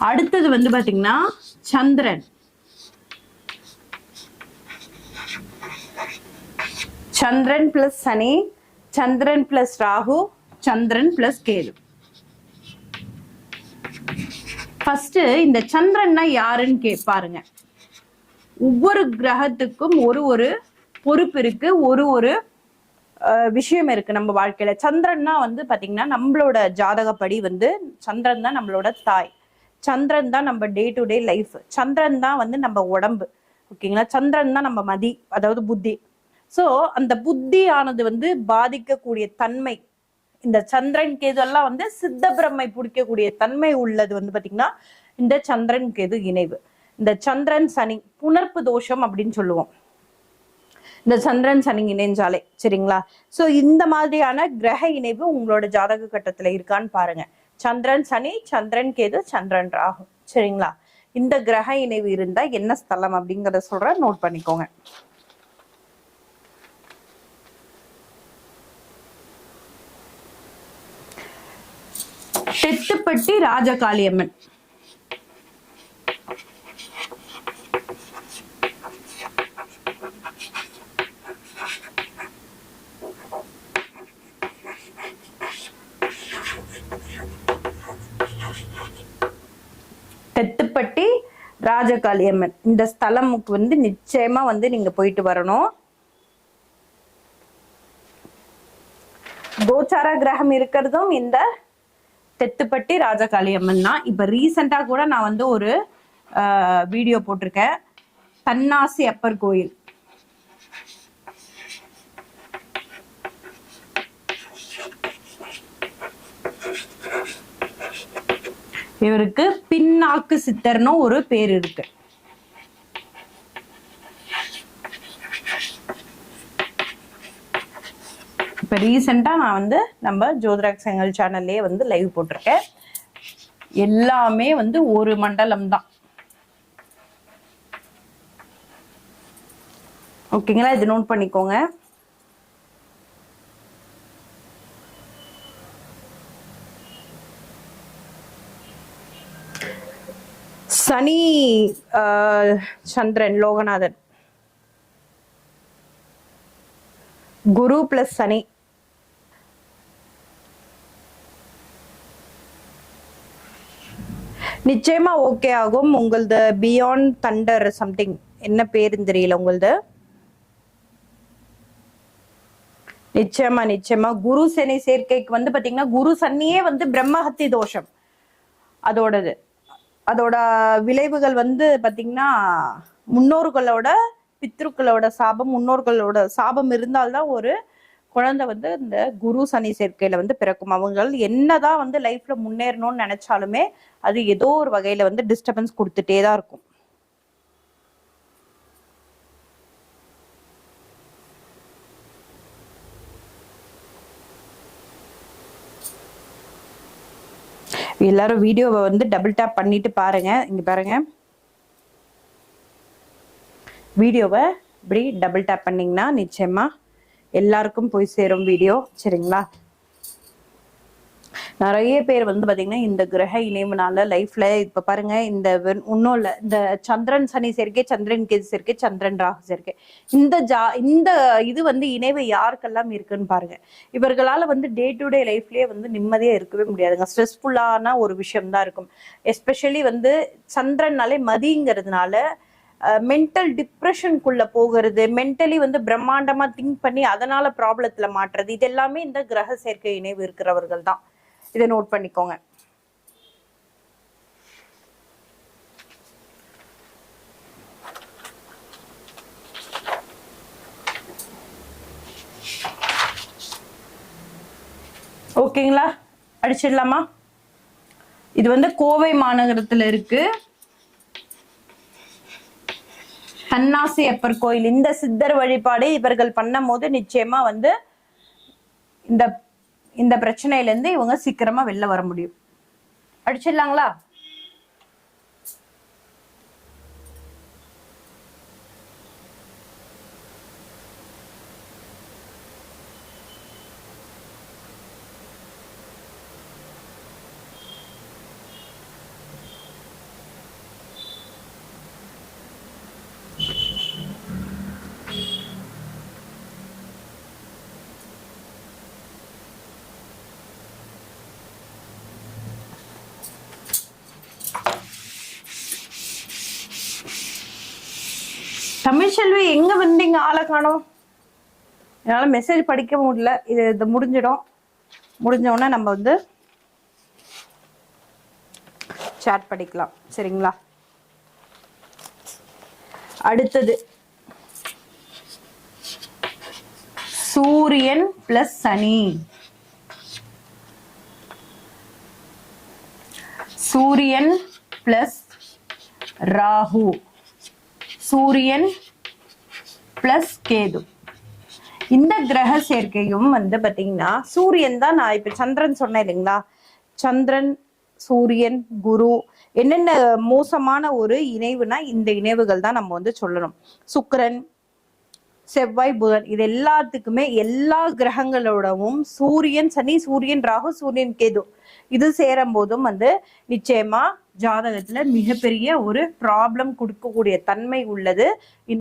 அடுத்தது வந்து பாத்தீங்கன்னா சந்திரன். சந்திரன் பிளஸ் சனி, சந்திரன் பிளஸ் ராகு, சந்திரன் பிளஸ் கேது. ஃபர்ஸ்ட் இந்த சந்திரன்னா யாருன்னு பாருங்க. ஒவ்வொரு கிரகத்துக்கும் ஒரு பொறுப்பு இருக்கு, ஒரு விஷயம் இருக்கு நம்ம வாழ்க்கையில. சந்திரன்னா வந்து பாத்தீங்கன்னா நம்மளோட ஜாதகப்படி வந்து சந்திரன் தான் நம்மளோட தாய், சந்திரன் தான் நம்ம டே டு டே லைஃப், சந்திரன் தான் வந்து நம்ம உடம்பு. ஓகேங்களா? சந்திரன் தான் நம்ம மதி, அதாவது புத்தி. ஸோ அந்த புத்தியானது வந்து பாதிக்கக்கூடிய தன்மை, இந்த சந்திரன் கேது எல்லாம் வந்து சித்த பிரம்மை பிடிக்கக்கூடிய தன்மை உள்ளது வந்து பாத்தீங்கன்னா இந்த சந்திரன் கேது இணைவு. இந்த சந்திரன் சனி புணர்ப்பு தோஷம் அப்படின்னு சொல்லுவோம், இந்த சந்திரன் சனி இணைஞ்சாலே. சரிங்களா? சோ இந்த மாதிரியான கிரக இணைவு உங்களோட ஜாதக கட்டத்துல இருக்கான்னு பாருங்க. சந்திரன் சனி, சந்திரன் கேது, சந்திரன் ராகு. சரிங்களா? இந்த கிரக இணைவு இருந்தா என்ன ஸ்தலம் அப்படிங்கறத சொல்ற, நோட் பண்ணிக்கோங்க. தெத்துப்பட்டி ராஜகாளியம்மன். தெத்துப்பட்டி ராஜகாளியம்மன் இந்த ஸ்தலமுக்கு வந்து நிச்சயமா வந்து நீங்க போயிட்டு வரணும். கோச்சார கிரகம் இருக்கிறதும் இந்த தெத்துப்பட்டி ராஜகாளியம்மன் தான். இப்ப ரீசெண்டா கூட நான் வந்து ஒரு வீடியோ போட்டிருக்கேன், தன்னாசி அப்பர் கோயில். இவருக்கு பின்னாக்கு சித்தர்னு ஒரு பேர் இருக்கு. இப்ப ரீசெண்டா நான் வந்து நம்ம ஜோதிராக் செங்கல் சேனல்லே வந்து லைவ் போட்டிருக்கேன். எல்லாமே வந்து ஒரு மண்டலம் தான். ஓகேங்களா? இது நோட் பண்ணிக்கோங்க. சனி சந்திரன் லோகநாதன், குரு பிளஸ் சனி. நிச்சயமா ஓகே ஆகும். உங்களது பியாண்ட் தண்டர் சம்திங், என்ன பேருன்னு தெரியல உங்களது. நிச்சயமா குரு சனி சேர்க்கைக்கு வந்து பாத்தீங்கன்னா குரு சனியே வந்து பிரம்மஹத்தி தோஷம். அதோட விளைவுகள் வந்து பாத்தீங்கன்னா முன்னோர்களோட பித்ருக்களோட சாபம், முன்னோர்களோட சாபம் இருந்தால்தான் ஒரு குழந்தை வந்து இந்த குரு சனி சேர்க்கையில வந்து பிறக்கும். அவங்க என்னதான் வந்து லைஃப்ல முன்னேறணும்னு நினைச்சாலுமே அது ஏதோ ஒரு வகையில வந்து டிஸ்டர்பன்ஸ் கொடுத்துட்டே தான் இருக்கும். எல்லாரும் வீடியோவை வந்து டபுள் டேப் பண்ணிட்டு பாருங்க. இங்க பாருங்க, வீடியோவை இப்படி டபுள் டேப் பண்ணீங்கன்னா நிச்சயமா எல்லாருக்கும் போய் சேரும் வீடியோ. சரிங்களா? நிறைய பேர் வந்து பாத்தீங்கன்னா இந்த கிரக இணைவுனால லைஃப்ல இப்ப பாருங்க, இந்த ஒன்னும் இல்ல, இந்த சந்திரன் சனி சேர்க்கை, சந்திரன் கேது சேர்க்கை, சந்திரன் ராகு சேர்க்கை, இந்த இது வந்து இணைவு யாருக்கெல்லாம் இருக்குன்னு பாருங்க. இவர்களால வந்து டே டு டே லைஃப்லயே வந்து நிம்மதியா இருக்கவே முடியாதுங்க. ஸ்ட்ரெஸ்ஃபுல்லான ஒரு விஷயம் தான் இருக்கும். எஸ்பெஷலி வந்து சந்திரன்னாலே மதிங்கிறதுனால மென்டல் டிப்ரெஷனுக்குள்ள போகிறது, மென்டலி வந்து பிரம்மாண்டமா திங்க் பண்ணி அதனால ப்ராப்ளத்துல மாட்டுறது, இது எல்லாமே இந்த கிரக சேர்க்கை இணைவு இருக்கிறவர்கள் தான். இதை நோட் பண்ணிக்கோங்க. ஓகேங்களா? அடிச்சிடலாமா? இது வந்து கோவை மாநகரத்துல இருக்கு, தன்னாசி அப்பர் கோயில். இந்த சித்தர் வழிபாடு இவர்கள் பண்ணும் போது நிச்சயமா வந்து இந்த பிரச்சனையில இருந்து இவங்க சீக்கிரமா வெளில வர முடியும். அடிச்சிடலாங்களா? தமிழ்ச்செல்வி எங்க வந்தீங்க? ஆளை காணோம். என்னால மெசேஜ் படிக்க முடியல. இது முடிஞ்சிடும். முடிஞ்ச உடனே நம்ம வந்து சாட் படிக்கலாம். சரிங்களா? அடுத்தது சூரியன் பிளஸ் சனி. சூரியன் பிளஸ் ராகு. சூரியன் பிளஸ் கேது. இந்த கிரக சேர்க்கையும் வந்து பாத்தீங்கன்னா சூரியன் தான். நான் இப்ப சந்திரன் சொன்னேன் இல்லைங்களா? சந்திரன், சூரியன், குரு என்னென்ன மோசமான ஒரு இணைவுனா இந்த இணைவுகள் தான் நம்ம வந்து சொல்லணும். சுக்கிரன், செவ்வாய், புதன் இது எல்லாத்துக்குமே எல்லா கிரகங்களோடவும் சூரியன், சனி, சூரியன், ராகு, சூரியன், கேது இது சேரும் போதும் வந்து நிச்சயமா ஜாதகத்துல மிகப்பெரிய ஒரு ப்ராப்ளம் கொடுக்கக்கூடிய தன்மை உள்ளது.